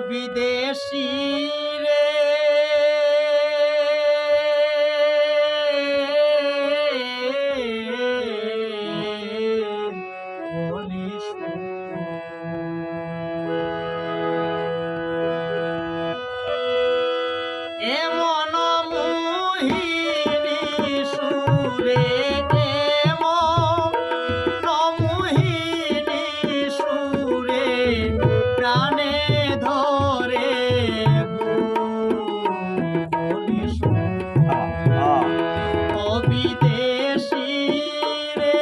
বিদেশি রে বলিস এমন মোহিনী সুরে প্রাণে ধরে ও বিদেশি রে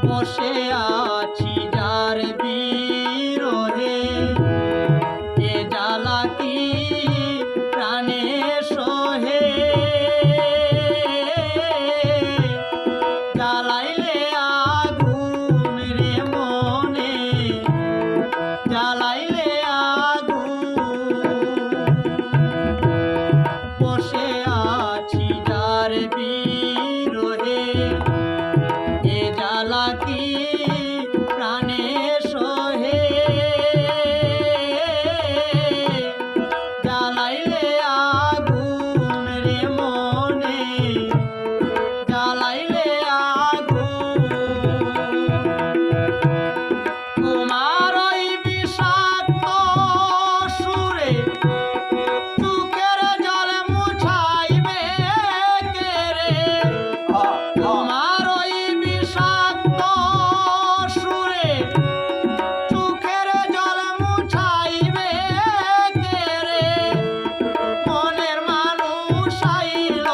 বসে আছি যার বিরহে এ জ্বালা কি প্রাণে সহে জ্বালাইলে আগুন রে মনে জ্বালাইলে আগুন বসে আছি যার বিরহে এ জ্বালা কি প্রাণে সহে জ্বালাইলে আগুন রে মনে জ্বালাইলে আগুন তোমার ওই বিষাক্ত সুরে চোখের জল মুছাইবে কে রে তোমার ওই বিষাক্ত সুরে চোখের জল মুছাইবে কে রে মনের মানুষ আইল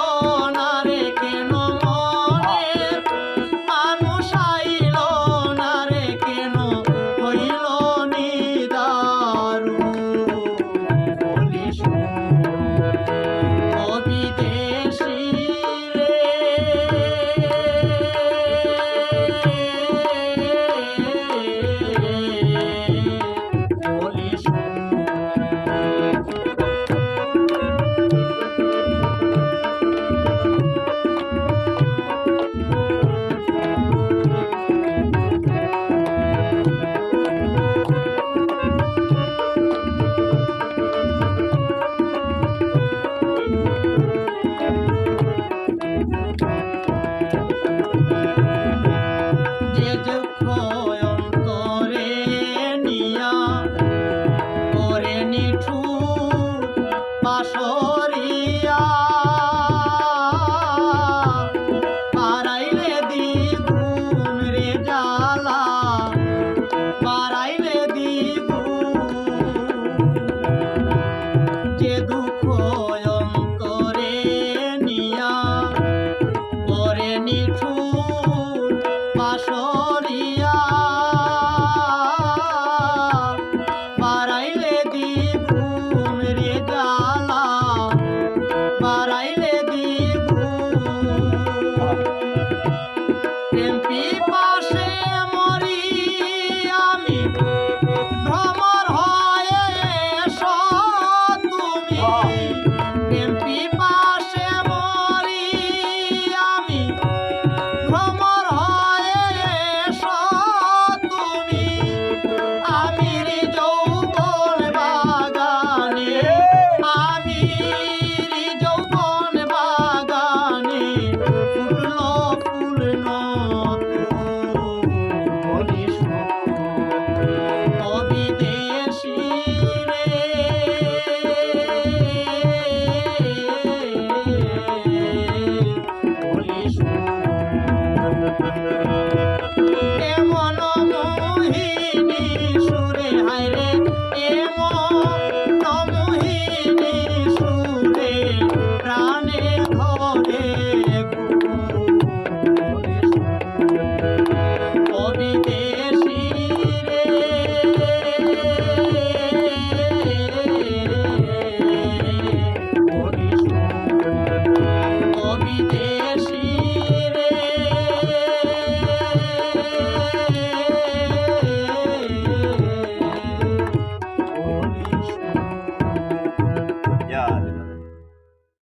না রে কেন মনের মানুষ আইল না রে কেন হইল নিদারু বলিস ও বিদেশি রে বলিস যে দুঃখ অন্তরে নিয়া করে নিঠুর বাসরিয়া